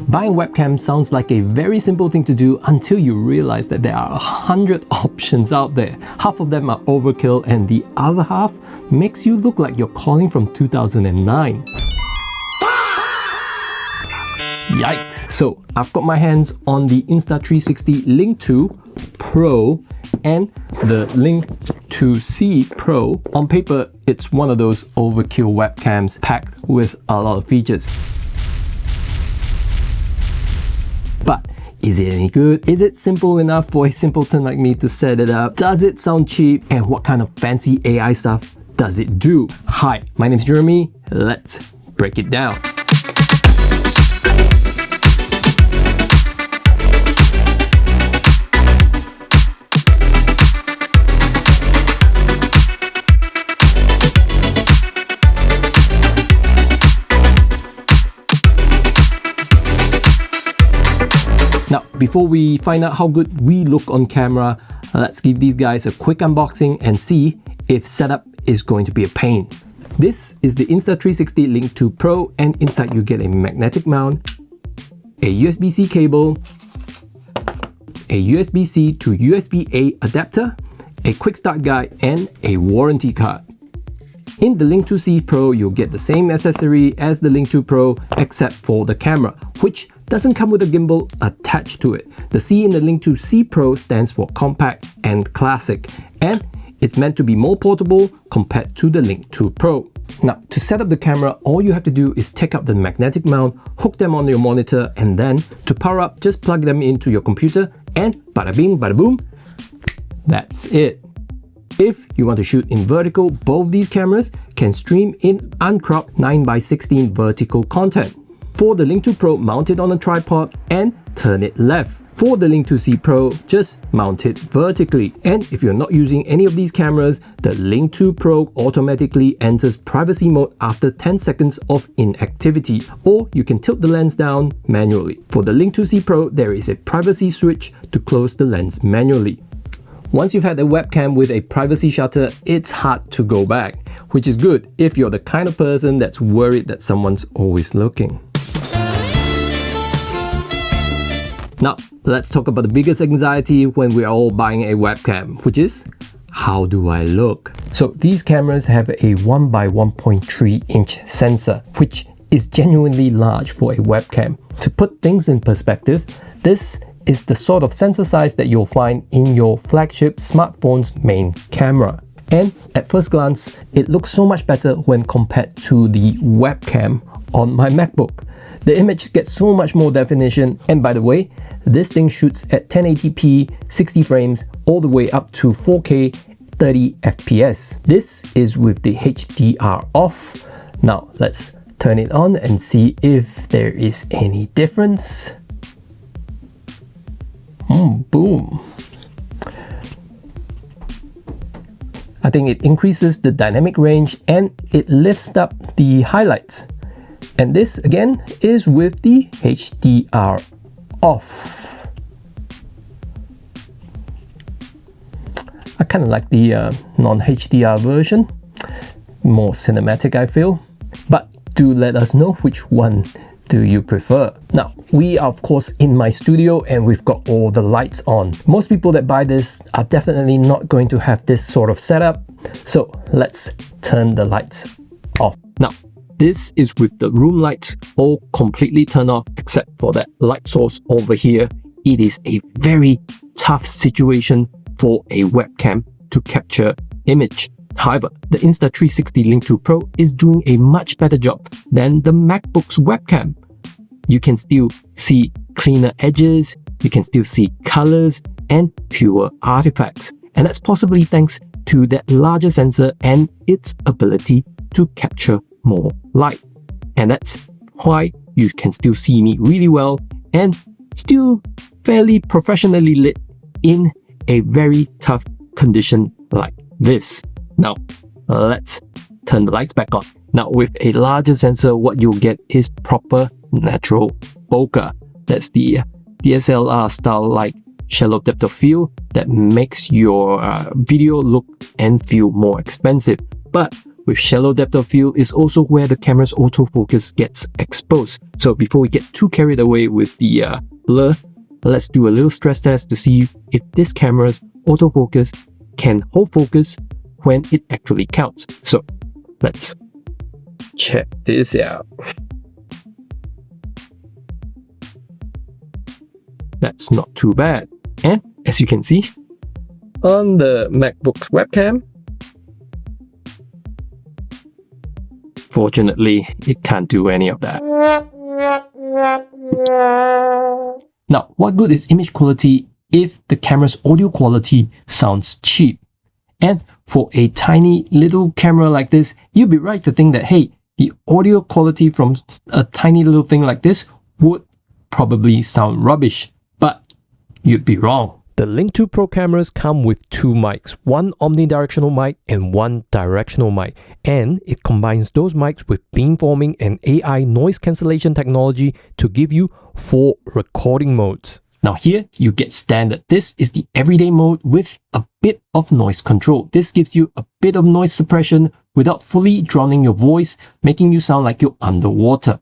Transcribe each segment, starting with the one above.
Buying webcam sounds like a very simple thing to do until you realize that there are 100 options out there. Half of them are overkill and the other half makes you look like you're calling from 2009. Yikes! So I've got my hands on the Insta360 Link 2 Pro and the Link 2C Pro. On paper, it's one of those overkill webcams packed with a lot of features. But is it any good? Is it simple enough for a simpleton like me to set it up? Does it sound cheap? And what kind of fancy AI stuff does it do? Hi, my name is Jeremy. Let's break it down. Now, before we find out how good we look on camera, let's give these guys a quick unboxing and see if setup is going to be a pain. This is the Insta360 Link 2 Pro, and inside you get a magnetic mount, a USB-C cable, a USB-C to USB-A adapter, a quick start guide, and a warranty card. In the Link 2C Pro, you'll get the same accessory as the Link 2 Pro except for the camera, which doesn't come with a gimbal attached to it. The C in the Link 2C Pro stands for compact and classic, and it's meant to be more portable compared to the Link 2 Pro. Now, to set up the camera, all you have to do is take out the magnetic mount, hook them on your monitor, and then to power up, just plug them into your computer and bada bing, bada boom, that's it. If you want to shoot in vertical, both these cameras can stream in uncropped 9:16 vertical content. For the Link 2 Pro, mount it on a tripod and turn it left. For the Link 2C Pro, just mount it vertically. And if you're not using any of these cameras, the Link 2 Pro automatically enters privacy mode after 10 seconds of inactivity, or you can tilt the lens down manually. For the Link 2C Pro, there is a privacy switch to close the lens manually. Once you've had a webcam with a privacy shutter, it's hard to go back, which is good if you're the kind of person that's worried that someone's always looking. Now, let's talk about the biggest anxiety when we are all buying a webcam, which is, how do I look? So these cameras have a 1x1.3 inch sensor, which is genuinely large for a webcam. To put things in perspective, this is the sort of sensor size that you'll find in your flagship smartphone's main camera. And at first glance, it looks so much better when compared to the webcam on my MacBook. The image gets so much more definition, and by the way, this thing shoots at 1080p, 60 frames, all the way up to 4K, 30 FPS. This is with the HDR off. Now let's turn it on and see if there is any difference. Boom. I think it increases the dynamic range and it lifts up the highlights. And this again is with the HDR off. I kind of like the non-HDR version, more cinematic I feel, but do let us know which one do you prefer. Now, we are of course in my studio and we've got all the lights on. Most people that buy this are definitely not going to have this sort of setup, so let's turn the lights off. Now, this is with the room lights all completely turned off except for that light source over here. It is a very tough situation for a webcam to capture image. However, the Insta360 Link 2 Pro is doing a much better job than the MacBook's webcam. You can still see cleaner edges, you can still see colors and fewer artifacts. And that's possibly thanks to that larger sensor and its ability to capture more light. And that's why you can still see me really well and still fairly professionally lit in a very tough condition like this. Now, let's turn the lights back on. Now, with a larger sensor, what you'll get is proper natural bokeh. That's the DSLR style like shallow depth of field that makes your video look and feel more expensive. But with shallow depth of field is also where the camera's autofocus gets exposed. So before we get too carried away with the blur, let's do a little stress test to see if this camera's autofocus can hold focus when it actually counts. So let's check this out. That's not too bad. And as you can see, on the MacBook's webcam, fortunately, it can't do any of that. Now, what good is image quality if the camera's audio quality sounds cheap? And for a tiny little camera like this, you'd be right to think that, hey, the audio quality from a tiny little thing like this would probably sound rubbish. But you'd be wrong. The Link 2 Pro cameras come with two mics, one omnidirectional mic and one directional mic, and it combines those mics with beamforming and AI noise cancellation technology to give you 4 recording modes. Now here, you get standard. This is the everyday mode with a bit of noise control. This gives you a bit of noise suppression without fully drowning your voice, making you sound like you're underwater.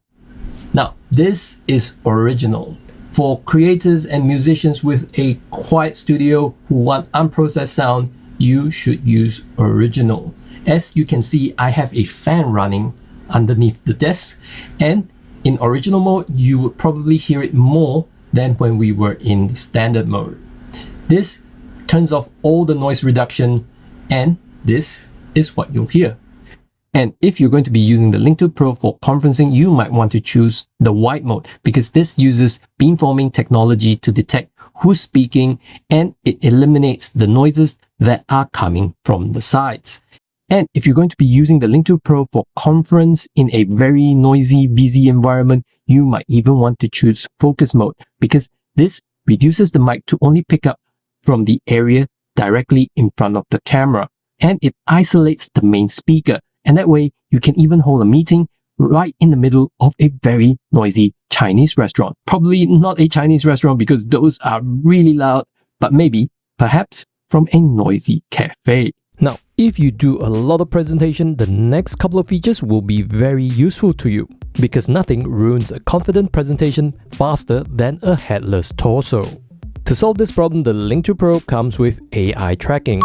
Now, this is original. For creators and musicians with a quiet studio who want unprocessed sound, you should use original. As you can see, I have a fan running underneath the desk, and in original mode, you would probably hear it more than when we were in the standard mode. This turns off all the noise reduction, and this is what you'll hear. And if you're going to be using the Link 2 Pro for conferencing, you might want to choose the wide mode because this uses beamforming technology to detect who's speaking, and it eliminates the noises that are coming from the sides. And if you're going to be using the Link 2 Pro for conference in a very noisy, busy environment, you might even want to choose focus mode because this reduces the mic to only pick up from the area directly in front of the camera, and it isolates the main speaker. And that way, you can even hold a meeting right in the middle of a very noisy Chinese restaurant. Probably not a Chinese restaurant because those are really loud, but maybe, perhaps, from a noisy cafe. Now, if you do a lot of presentation, the next couple of features will be very useful to you because nothing ruins a confident presentation faster than a headless torso. To solve this problem, the Link 2 Pro comes with AI tracking.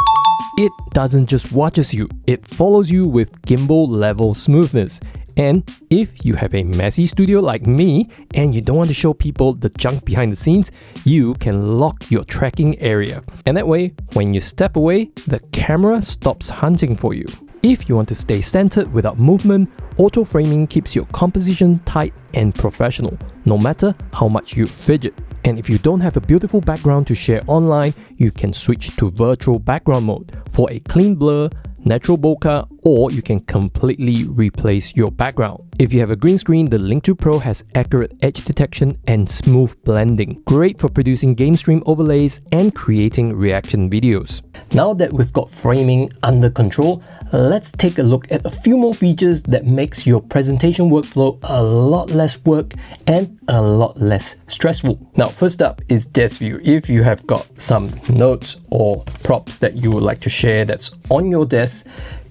It doesn't just watches you, it follows you with gimbal level smoothness. And if you have a messy studio like me and you don't want to show people the junk behind the scenes, you can lock your tracking area. And that way, when you step away, the camera stops hunting for you. If you want to stay centered without movement, auto framing keeps your composition tight and professional, no matter how much you fidget. And if you don't have a beautiful background to share online, you can switch to virtual background mode for a clean blur, natural bokeh, or you can completely replace your background. If you have a green screen, the Link 2 Pro has accurate edge detection and smooth blending. Great for producing game stream overlays and creating reaction videos. Now that we've got framing under control, let's take a look at a few more features that makes your presentation workflow a lot less work and a lot less stressful. Now, first up is desk view. If you have got some notes or props that you would like to share that's on your desk,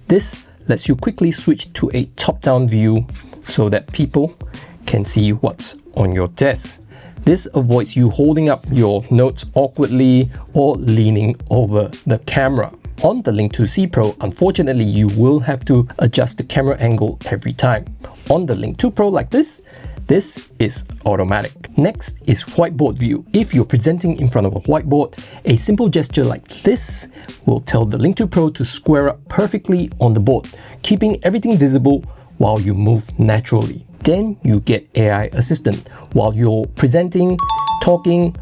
this lets you quickly switch to a top-down view so that people can see what's on your desk. This avoids you holding up your notes awkwardly or leaning over the camera. On the Link 2C Pro, unfortunately, you will have to adjust the camera angle every time. On the Link 2 Pro like this is automatic. Next is whiteboard view. If you're presenting in front of a whiteboard, a simple gesture like this will tell the Link 2 Pro to square up perfectly on the board, keeping everything visible while you move naturally. Then you get AI assistant. While you're presenting, talking,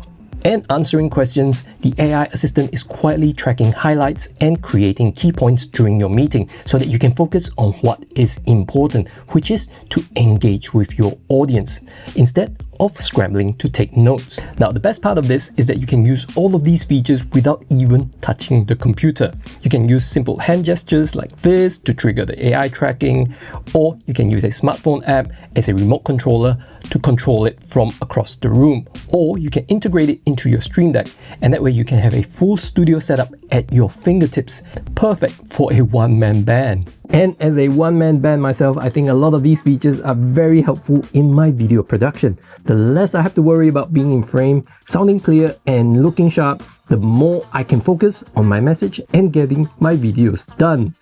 and answering questions, the AI assistant is quietly tracking highlights and creating key points during your meeting so that you can focus on what is important, which is to engage with your audience instead of scrambling to take notes. Now, the best part of this is that you can use all of these features without even touching the computer. You can use simple hand gestures like this to trigger the AI tracking, or you can use a smartphone app as a remote controller to control it from across the room, or you can integrate it into your Stream Deck, and that way you can have a full studio setup at your fingertips, perfect for a one-man band. And as a one-man band myself, I think a lot of these features are very helpful in my video production. The less I have to worry about being in frame, sounding clear and looking sharp, the more I can focus on my message and getting my videos done.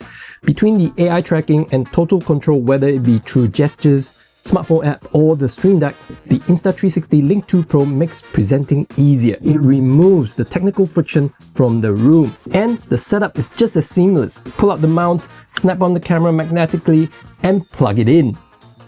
Between the AI tracking and total control, whether it be through gestures, smartphone app or the Stream Deck, the Insta360 Link 2 Pro makes presenting easier. It removes the technical friction from the room, and the setup is just as seamless. Pull out the mount, snap on the camera magnetically and plug it in.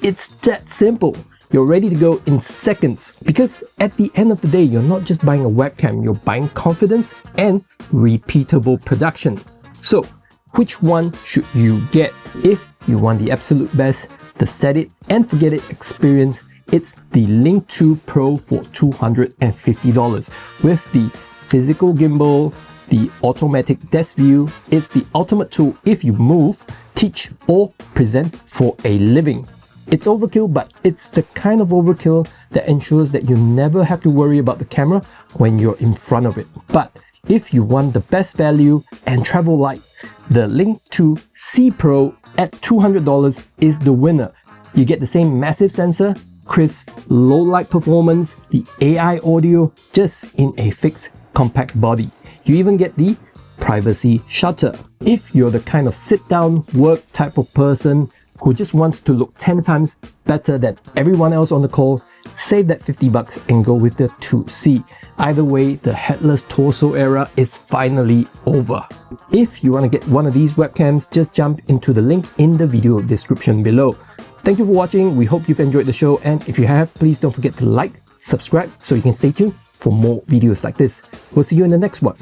It's that simple. You're ready to go in seconds, because at the end of the day, you're not just buying a webcam, you're buying confidence and repeatable production. So which one should you get? If you want the absolute best, the set it and forget it experience, it's the Link 2 Pro for $250. With the physical gimbal, the automatic desk view, it's the ultimate tool if you move, teach or present for a living. It's overkill, but it's the kind of overkill that ensures that you never have to worry about the camera when you're in front of it. But if you want the best value and travel light, the Link 2 C Pro at $200 is the winner. You get the same massive sensor, crisp, low light performance, the AI audio, just in a fixed compact body. You even get the privacy shutter. If you're the kind of sit-down work type of person who just wants to look 10 times better than everyone else on the call, save that $50 and go with the 2C. Either way, the headless torso era is finally over. If you want to get one of these webcams, just jump into the link in the video description below. Thank you for watching. We hope you've enjoyed the show, and if you have, please don't forget to like, subscribe so you can stay tuned for more videos like this. We'll see you in the next one.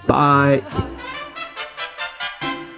Bye!